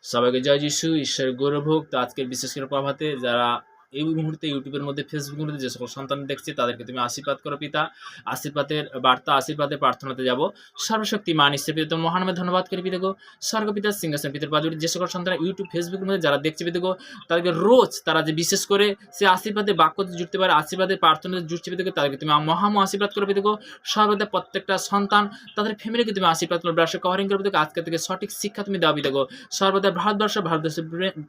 সবাইকে জয় যিশু, ঈশ্বরের গৌরব হোক। তো আজকের বিশেষ করে প্রভাতে যারা এই মুহূর্তে ইউটিউবের মধ্যে, ফেসবুকের মধ্যে যে সকল সন্তান দেখছে তাদেরকে তুমি আশীর্বাদ করো পিতা। আশীর্বাদের বার্তা, আশীর্বাদের প্রার্থনাতে যাব। সর্বশক্তিমান ঈশ্বর পিতা, তোমার মহানামে ধন্যবাদ করি পিতা গো। স্বর্গপিতার সিংহাসন পিতার পাদুরি যে সকল সন্তান ইউটিউব ফেসবুকের মধ্যে যারা দেখছে পিতা গো, তাদেরকে রোজ তারা যে বিশেষ করে সে আশীর্বাদের বাক্যতে জুড়তে পারে, আশীর্বাদের প্রার্থনাতে জুড়ছে পিতা গো, তাদেরকে তুমি মহামহ আশীর্বাদ করো পিতা গো। সর্বদা প্রত্যেকটা সন্তান তাদের ফ্যামিলিকে তুমি আশীর্বাদ করো, ব্রাশ কভারিং করো পিতা গো। আজকে থেকে সঠিক শিক্ষা তুমি দাও পিতা গো। সর্বদা ভারতবর্ষের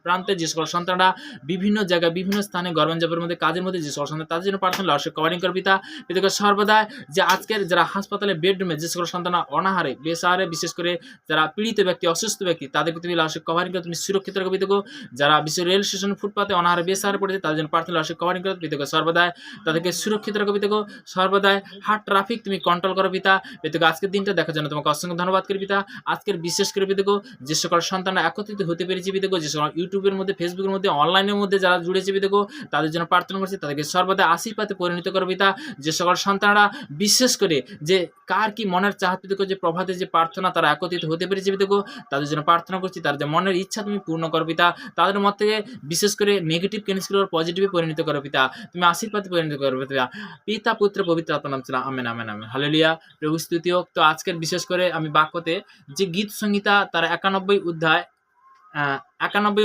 প্রান্তে যে সকল সন্তানরা বিভিন্ন জায়গায় বিভিন্ন স্থানে গভর্নমেন্ট মধ্যে কাজের মধ্যে যে সকল সন্তান তাদের জন্য প্রার্থনা অবশ্যই কভারিং করে পিতা। পিতাকে সর্বদা যে আজকের যারা হাসপাতালে বেডরুমে যে সকল সন্তান অনাহারে বেসাহারে, বিশেষ করে যারা পীড়িত ব্যক্তি, অসুস্থ ব্যক্তি, তাদেরকে তুমি অবশ্যই কভারিং করে তুমি সুরক্ষিত রাখো পিতাকে। যারা বিশ্ব রেল স্টেশন ফুটপাতে অনাহারে বেসাহারে পড়েছে তাদের জন্য প্রার্থনা অবশ্যই কভারিং করে পিতাকে। সর্বদা তাদেরকে সুরক্ষিত রাখো পিতাকে। সর্বদা হার্ট ট্রাফিক তুমি কন্ট্রোল করো পিতা। পিতাকে আজকের দিনটা দেখার জন্য তোমাকে অসংখ্য ধন্যবাদ করি পিতা। আজকের বিশেষ করে পিতাকে যে সকল সন্তানরা একত্রিত হতে পেরেছে পিতাকে, যে সকল ইউটিউবের মধ্যে, ফেসবুকের মধ্যে, অনলাইনের মধ্যে যারা জুড়েছে পিতাকে, তাদের জন্য প্রার্থনা করছি তাদেরকে সর্বদা আশীর্বাদে পরিণত করো পিতা। যে সকল সন্তানরা বিশেষ করে যে কার কি মনের চাহাত পিতাকে, যে প্রভাতে যে প্রার্থনা তারা একত্রিত হতে পেরেছে পিতাকে, তাদের জন্য প্রার্থনা করছি তার যে মনের ইচ্ছা তুমি পূর্ণ করো পিতা। তাদের মধ্যে থেকে বিশেষ করে নেগেটিভ ক্যান্সেল পজিটিভে পরিণত করো পিতা। তুমি আশীর্বাদে পরিণত করো পিতা। পিতা পুত্র পবিত্র আত্মার নাম ছিল আমেন আমেন আমেন হালেলুয়া। প্রভু স্তুতি হোক। তো আজকের বিশেষ করে আমি বাক্যতে যে গীত সংহিতা তার 91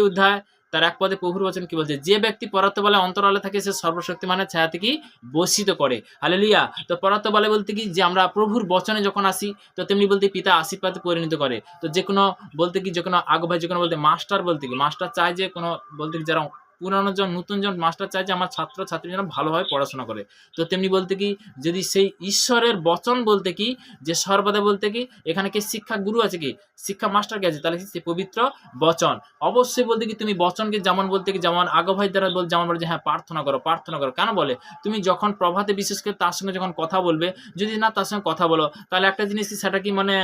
অধ্যায় তার এক পদে প্রভুর বচন কি বলছে, যে ব্যক্তি পরাত্ম বলে অন্তরালে থাকে সে সর্বশক্তিমানের ছায়া থেকে বসিত করে। হালেলুয়া। তো পরাত্ম বলে বলতে কি, যে আমরা প্রভুর বচনে যখন আসি তো তেমনি বলতে পিতা আশীর্বাদে পরিণত করে। তো যে কোনো বলতে কি, যে কোনো আগ ভাই, যে কোনো বলতে মাস্টার বলতে কি, মাস্টার চায় যে কোনো বলতে কি, যারা পুরানো জন নতুন জন মাস্টার চায় যে আমার ছাত্র ছাত্রী যেন ভালোভাবে পড়াশোনা করে। তো তেমনি বলতে কি, যদি সেই ঈশ্বরের বচন বলতে কি, যে সর্বদা বলতে কি, এখানে কি শিক্ষা গুরু আছে, কি শিক্ষা মাস্টার কে আছে, তাহলে সে পবিত্র বচন। অবশ্যই বলতে কি, তুমি বচনকে যেমন বলতে কি, যেমন আগো ভাই দ্বারা বল, যেমন বলে যে হ্যাঁ প্রার্থনা করো, প্রার্থনা করো। কেন বলে, তুমি যখন প্রভাতে বিশেষ করে তার সঙ্গে যখন কথা বলবে, যদি না তার সঙ্গে কথা বলো, তাহলে একটা জিনিস সেটা কি, মানে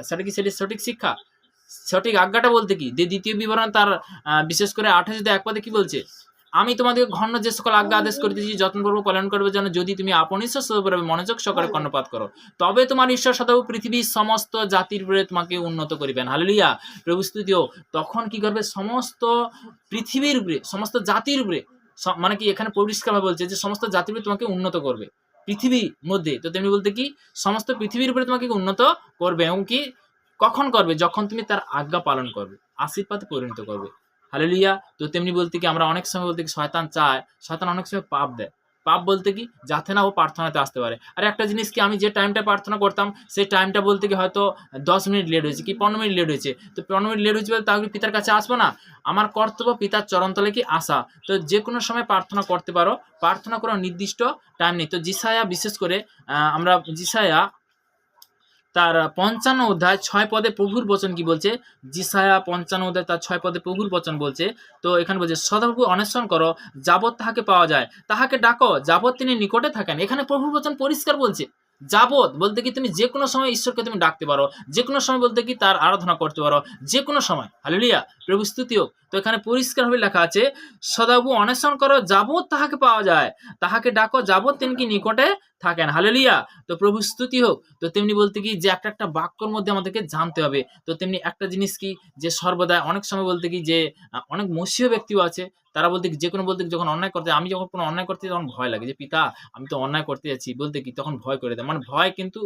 সেটা সঠিক শিক্ষা, সঠিক আজ্ঞাটা বলতে কি, যে দ্বিতীয় বিবরণ তার বিশেষ করে 28 এক পদে কি বলছে, আমি তোমাদেরকে ঘন্ন যে সকল আজ্ঞা আদেশ করিতেছি যত্নপূর্বক পালন করবে যেন, যদি তুমি আপন ঈশ্বর সর্বভাবে মনোযোগ সহকারে কর্ণপাত করো, তবে তোমার ঈশ্বর সদাও পৃথিবীর সমস্ত জাতির উপরে তোমাকে উন্নত করিবেন। হালেলুয়া। প্রভু স্তুতিও। তখন কি করবে, সমস্ত পৃথিবীর উপরে, সমস্ত জাতির উপরে, মানে কি এখানে পরিষ্কারভাবে বলছে যে সমস্ত জাতির উপরে তোমাকে উন্নত করবে পৃথিবীর মধ্যে। তো তেমনি বলতে কি, সমস্ত পৃথিবীর উপরে তোমাকে উন্নত করবে, এবং কি কখন করবে, যখন তুমি তার আজ্ঞা পালন করবে, আশীর্বাদে পরিণত করবে। হালেলুয়া। তো তেমনি বলতে কি, আমরা অনেক সময় বলতে কি, শয়তান চায়, শয়তান অনেক সময় পাপ দেয়। পাপ বলতে কি, যাতে না ও প্রার্থনাতে আসতে পারে। আর একটা জিনিস কি, আমি যে টাইমটা প্রার্থনা করতাম সেই টাইমটা বলতে কি হয়তো 10 মিনিট লেট হয়েছে, কি 15 মিনিট লেট হয়েছে, তো 15 মিনিট লেট হয়েছে বলে তাহলে পিতার কাছে আসবো না? আমার কর্তব্য পিতার চরণতলে কি আসা। তো যে কোনো সময় প্রার্থনা করতে পারো, প্রার্থনা করার নির্দিষ্ট টাইম নেই। তো জিসায়া বিশেষ করে আমরা জিসায়া তার 55 অধ্যায় 6 পদে প্রভুর বচন কি বলছে, জিসায়া 55 অধ্যায় তার 6 পদে প্রভুর বচন বলছে। তো এখানে বলছে, সদাপ্রভু অন্বেষণ করো যাবৎ তাহাকে পাওয়া যায়, তাহাকে ডাকো যাবৎ তিনি নিকটে থাকেন। এখানে প্রভুর বচন পরিষ্কার বলছে, যাবৎ বলতে কি তুমি যে কোনো সময় ঈশ্বরকে তুমি ডাকতে পারো, যে কোনো সময় বলতে কি তার আরাধনা করতে পারো, যে কোনো সময়। হালেলুয়া। প্রভু স্তুতি হোক। তো এখানে পরিষ্কারভাবে লেখা আছে, সদাপ্রভু অন্বেষণ করো যাবৎ তাহাকে পাওয়া যায়, তাহাকে ডাকো যাবৎ তিনি কি নিকটে থাকেন। হালেলুয়া। তো প্রভু স্তুতি হোক। তো তেমনি বলতে কি, যে একটা বাক্যর মধ্যে আমাদেরকে জানতে হবে। তো তেমনি একটা জিনিস কি, যে সর্বদা অনেক সময় বলতে কি, যে অনেক মসীয় ব্যক্তিও আছে, তারা বলতে কি, যে কোনো বলতে কি, যখন অন্যায় করতে, আমি যখন কোনো অন্যায় করতে তখন ভয় লাগে, যে পিতা আমি তো অন্যায় করতে যাচ্ছি বলতে কি, তখন ভয় করে দেয়, মানে ভয়। কিন্তু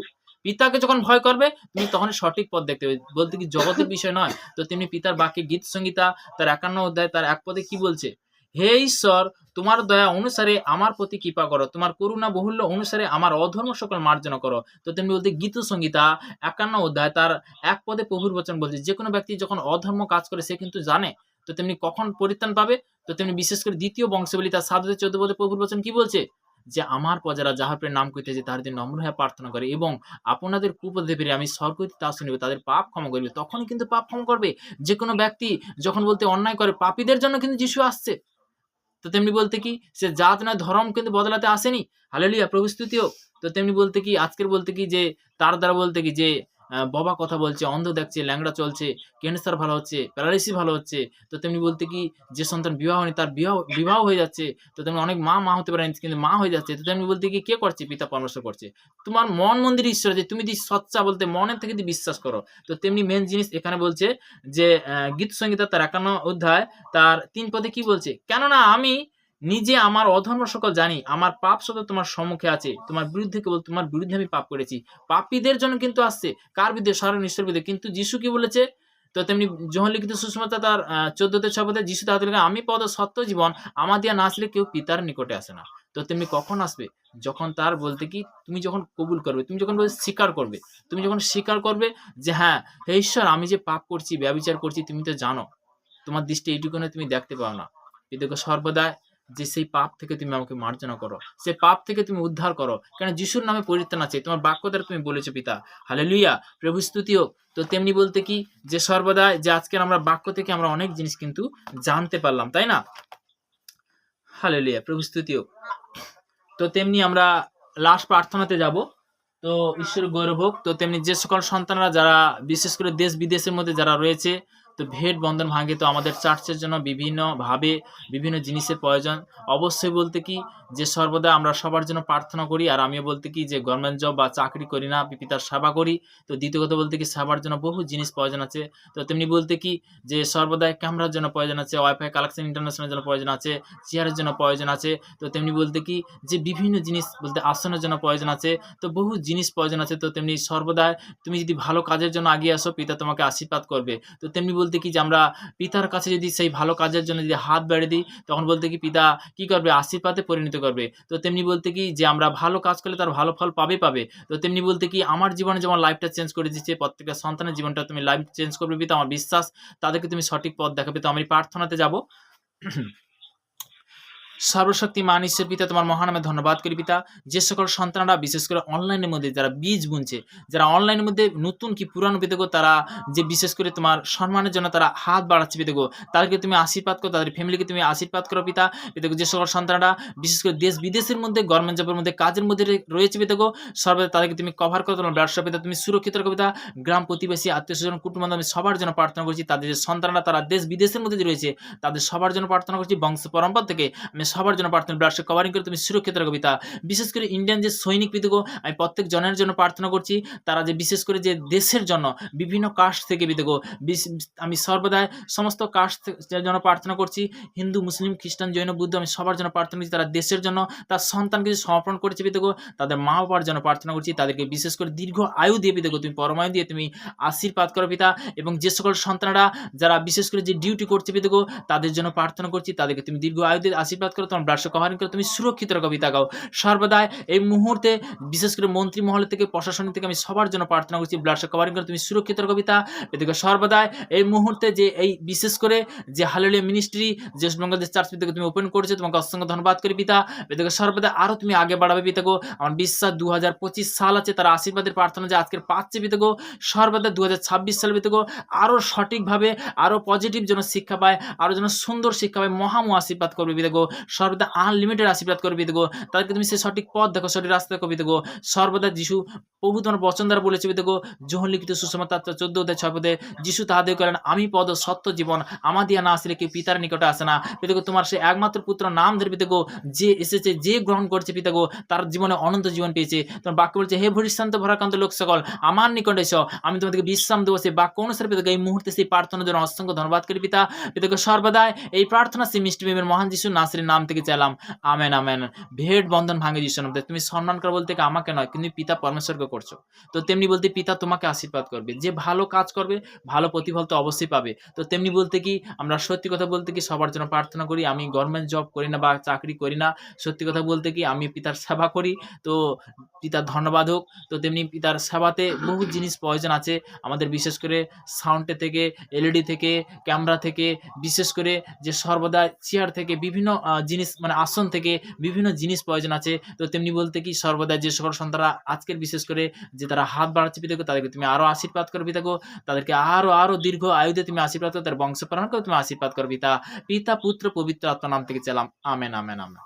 পিতাকে যখন ভয় করবে তুমি তখন সঠিক পথ দেখতে পাবে, বলতে কি জগতের বিষয় নয়। তো তেমনি পিতার বাক্যে গীত সংহিতা তার 51 অধ্যায় তার 1 পদে কি বলছে, হে ঈশ্বর তোমার দয়া অনুসারে আমার প্রতি কৃপা করো, তোমার করুণা বহুল্য অনুসারে আমার অধর্ম সকল মার্জনা করো। তো তেমনি বলতে গীত সংহিতা 51 অধ্যায় তার 1 পদে প্রভুর বচন বলছে, যে কোনো ব্যক্তি যখন অধর্ম কাজ করে সে কিন্তু জানে তো তেমনি কখন পরিত্রাণ পাবে। তো তেমনি বিশেষ করে দ্বিতীয় বংশাবলী তার 7-14 পদে প্রভুর বচন কি বলছে, যে আমার প্রজারা যাহার প্রেমে নাম করিতেছে তাহার দিন নম্র হয়ে প্রার্থনা করে, এবং আপনাদের কুপদে ফিরে আমি স্বর্গ হইতে তা শুনিব, তাদের পাপ ক্ষমা করিবে। তখনই কিন্তু পাপ ক্ষমা করবে। যে কোনো ব্যক্তি যখন বলতে অন্যায় করে, পাপীদের জন্য কিন্তু যিশু আসছে। তো তেমনি বলতে কি, সে জাত নয় ধর্ম কিন্তু বদলাতে আসেনি। হালেলুয়া। প্রভু স্তুতি হোক। তো তেমনি বলতে কি, আজকের বলতে কি, যে তার দ্বারা বলতে কি, যে ববা কথা বলছে, অন্ধ দেখছে, ল্যাংড়া চলছে, ক্যান্সার ভালো হচ্ছে, প্যারালাইসিস ভালো হচ্ছে। তো তেমনি বলতে কি যে সন্তান বিবাহ হয়নি তার বিবাহ হয়ে যাচ্ছে। তো তেমনি অনেক মা হতে পারেন কিন্তু মা হয়ে যাচ্ছে। তো তেমনি বলতে কি কে করছে? পিতা পরমেশ্বর করছে। তোমার মন মন্দির ঈশ্বর যে তুমি যদি সচ্চা বলতে মনের থেকে যদি বিশ্বাস করো। তো তেমনি মেইন জিনিস এখানে বলছে যে গীত সংহিতা তার ৫১ অধ্যায় তার ৩ পদে কি বলছে? কেননা আমি নিজে আমার অধর্ম সকল জানি, আমার পাপ সদা তোমার সম্মুখে আছে। তোমার বিরুদ্ধে কেবল তোমার বিরুদ্ধে আমি পাপ করেছি। পাপীদের জন্য কিন্তু আসছে। কার বিরুদ্ধে? স্বয়ং ঈশ্বরের বিরুদ্ধে। কিন্তু যিশু কি বলেছে? তো তেমনি যোহন লিখিত সুসমাচার তার ১৪-৬ পদে যিশু তাহাদের আমি পদ সত্য জীবন আমার দিয়া না আসলে কেউ পিতার নিকটে আসে না। তো তেমনি কখন আসবে? যখন তার বলতে কি তুমি যখন কবুল করবে, তুমি যখন স্বীকার করবে, তুমি যখন স্বীকার করবে যে হ্যাঁ, হে ঈশ্বর আমি যে পাপ করছি, ব্যভিচার করছি তুমি তো জানো। তোমার দৃষ্টি এইটুকুনে তুমি দেখতে পাও না। পিতাকে সর্বদাই যে সেই পাপ থেকে তুমি আমাকে মার্জনা করো, সেই পাপ থেকে তুমি উদ্ধার করো। কারণ যিশুর নামে পরিত্রাণ আছে। তোমার বাক্য দ্বারা তুমি বলেছো পিতা। হালেলুয়া! প্রভু স্তুতি হোক। তো তেমনি বলতে কি যে সর্বদাই যে আজকের আমরা বাক্য থেকে আমরা অনেক জিনিস কিন্তু জানতে পারলাম, তাই না? হালেলুয়া! প্রভু স্তুতি হোক। তো তেমনি আমরা লাস্ট প্রার্থনাতে যাব। তো ঈশ্বর গৌরব হোক। তো তেমনি যে সকল সন্তানরা যারা বিশেষ করে দেশ বিদেশের মধ্যে যারা রয়েছে তো ভেট বন্ধন ভাঙে, তো আমাদের চার্চের জন্য বিভিন্নভাবে বিভিন্ন জিনিসের প্রয়োজন। অবশ্যই বলতে কি যে সর্বদা আমরা সবার জন্য প্রার্থনা করি। আর আমিও বলতে কি যে গভর্নমেন্ট জব বা চাকরি করি না, পিতার সেবা করি। তো দ্বিতীয় কথা বলতে কি সেবার জন্য বহু জিনিস প্রয়োজন আছে। তো তেমনি বলতে কি যে সর্বদাই ক্যামেরার জন্য প্রয়োজন আছে, ওয়াইফাই কালেকশন ইন্টারন্যাশনাল জন্য প্রয়োজন আছে, চেয়ারের জন্য প্রয়োজন আছে। তো তেমনি বলতে কি যে বিভিন্ন জিনিস বলতে আসনের জন্য প্রয়োজন আছে। তো বহু জিনিস প্রয়োজন আছে। তো তেমনি সর্বদাই তুমি যদি ভালো কাজের জন্য এগিয়ে আসো পিতা তোমাকে আশীর্বাদ করবে। তো তেমনি বলতে কি যে আমরা পিতার কাছে যদি সেই ভালো কাজের জন্য যদি হাত বাড়িয়ে দিই তখন বলতে কি পিতা কি করবে? আশীর্বাদে পরিণত করবে। তো তেমনি বলতে কি যে আমরা ভালো কাজ করলে তার ভালো ফল পাবে। তো তেমনি বলতে কি আমার জীবনে যেমন লাইফটা চেঞ্জ করে দিচ্ছে, প্রত্যেকটা সন্তানের জীবনটা তুমি লাইফ চেঞ্জ করবে পিতা, আমার বিশ্বাস। তাদেরকে তুমি সঠিক পথ দেখাবে। তো আমি প্রার্থনাতে যাব। সর্বশক্তিমান ঈশ্বর পিতা তোমার মহানামে ধন্যবাদ করি পিতা। যে সকল সন্তানরা বিশেষ করে অনলাইনের মধ্যে যারা বীজ বুনছে, যারা অনলাইনের মধ্যে নতুন কি পুরানো পিতাগো তারা যে বিশেষ করে তোমার সম্মানের জন্য তারা হাত বাড়াচ্ছে পিতাগো, তাদেরকে তুমি আশীর্বাদ করো, তাদের ফ্যামিলিকে তুমি আশীর্বাদ করো পিতা। পিতাগো যে সকল সন্তানরা বিশেষ করে দেশ বিদেশের মধ্যে গভর্নমেন্ট জবের মধ্যে কাজের মধ্যে রয়েছে পিতাগো, সর্বদা তাদেরকে তুমি কভার করো, তোমার ব্যবসা পিতা তুমি সুরক্ষিত রাখো পিতা। গ্রাম প্রতিবেশী আত্মীয় স্বজন কুটুম্ব আমি সবার জন্য প্রার্থনা করছি। তাদের যে সন্তানরা তারা দেশ বিদেশের মধ্যে যে রয়েছে তাদের সবার জন্য প্রার্থনা করছি। বংশ পরম্পরা থেকে আমি সবার জন্য প্রার্থনা ব্লাডকে কভারিং করে তুমি সুরক্ষিত রাখো পিতা। বিশেষ করে ইন্ডিয়ান যে সৈনিক পিতাগো আমি প্রত্যেক জনের জন্য প্রার্থনা করছি। তারা যে বিশেষ করে যে দেশের জন্য বিভিন্ন কাস্ট থেকে পিতাগো আমি সর্বদাই সমস্ত কাস্ট জন্য প্রার্থনা করছি। হিন্দু, মুসলিম, খ্রিস্টান, জৈন, বুদ্ধ আমি সবার জন্য প্রার্থনা করছি। তারা দেশের জন্য তার সন্তানকে যে সমর্পণ করেছে পিতাগো, তাদের মা বাবার জন্য প্রার্থনা করছি। তাদেরকে বিশেষ করে দীর্ঘ আয়ু দিয়ে পিতাগো তুমি পরমায়ু দিয়ে তুমি আশীর্বাদ করো পিতা। এবং যে সকল সন্তানরা যারা বিশেষ করে যে ডিউটি করছে পিতাগো তাদের জন্য প্রার্থনা করছি। তাদেরকে তুমি দীর্ঘ আয়ু দিয়ে আশীর্বাদ করো, তোমার ব্লাডকে কভারিং করে তুমি সুরক্ষিত রাখো পিতা গাও। সর্বদাই এই মুহূর্তে বিশেষ করে মন্ত্রী মহল থেকে প্রশাসনিক থেকে আমি সবার জন্য প্রার্থনা করছি। ব্লাডকে কভারিং করে তুমি সুরক্ষিত রাখো পিতা। পিতাকে সর্বদাই এই মুহূর্তে যে এই বিশেষ করে যে হালেলুয়া মিনিস্ট্রি যে বাংলাদেশ চার্চ পিতাকে তুমি ওপেন করেছো, তোমাকে অসংখ্য ধন্যবাদ করি পিতা। পিতাকে সর্বদাই আরো তুমি আগে বাড়াবে পিতাগো। আমার বিশ্বাস 2025 সাল আছে, তারা আশীর্বাদের প্রার্থনা যে আজকের পাচ্ছে পিতাগো। সর্বদা 2026 সাল পিতাগো আরো সঠিকভাবে আরো পজিটিভ যেন শিক্ষা পায়, আরো যেন সুন্দর শিক্ষা পায়, মহামু আশীর্বাদ করবে পিতাগো। সর্বদা আনলিমিটেড আশীর্বাদ করবে পিতাগো। তাদেরকে তুমি সে সঠিক পথ দেখো, সঠিক রাস্তা দেখো পিতাগো। সর্বদা যিশু প্রভু তোমার বচন দ্বারা বলেছে পিতাগো, যোহন লিখিত সুসমাচার 14-6 পদে যিশু তাহাদের করেন আমি পদ সত্য জীবন আমার দিয়া না আসলে কেউ পিতার নিকটে আসে না। পিতাগো তোমার সে একমাত্র পুত্র নাম ধরে পিতাগো যে এসেছে, যে গ্রহণ করছে পিতাগো তার জীবনে অনন্ত জীবন পেয়েছে। তোমার বাক্য বলছে হে ভরিশ্রান্ত ভরাক্রান্ত লোক সকল আমার নিকটে এসো, আমি তোমাদেরকে বিশ্রাম দেবো। সেই বাক্য অনুসারে পিতাগো এই মুহূর্তে সেই প্রার্থনার জন্য অসংখ্য ধন্যবাদ করি পিতা। পিতাগো সর্বদাই এই প্রার্থনা সেই মিষ্টি প্রেমের মহান যিশু নাসরির নাম থেকে চাইলাম, আমেন আমেন। ভেট বন্ধন ভাঙে যিশুর নামে। তুমি সম্মান করা বলতে আমাকে নয় কিন্তু পিতা পরমেশ্বরকে করছো। তো তেমনি বলতে পিতা তোমাকে আশীর্বাদ করবে, যে ভালো কাজ করবে ভালো প্রতিফল তো অবশ্যই পাবে। তো তেমনি বলতে কি আমরা সত্যি কথা বলতে কি সবার জন্য প্রার্থনা করি। আমি গভর্নমেন্ট জব করি না বা চাকরি করি না, সত্যি কথা বলতে কি আমি পিতার সেবা করি। তো পিতার ধন্যবাদ হোক। তো তেমনি পিতার সেবাতে বহু জিনিস প্রয়োজন আছে আমাদের, বিশেষ করে সাউন্ডে থেকে, এলইডি থেকে, ক্যামেরা থেকে, বিশেষ করে যে সর্বদা চেয়ার থেকে বিভিন্ন জিনিস মানে আসন থেকে বিভিন্ন জিনিস প্রয়োজন আছে। তো তেমনি বলতে কি সর্বদা যে সকল সন্তানরা আজকের বিশেষ করে যে তারা হাত বাড়াচ্ছে পিতাগো তাদেরকে তুমি আরো আশীর্বাদ করো পিতাগো। তাদেরকে আরো দীর্ঘ আয়ুতে তুমি আশীর্বাদ করো, তার বংশ প্রাণ করে তুমি আশীর্বাদ করো পিতা। পিতা পুত্র পবিত্র আত্মার নাম থেকে চাইলাম, আমেন আমেন আমেন।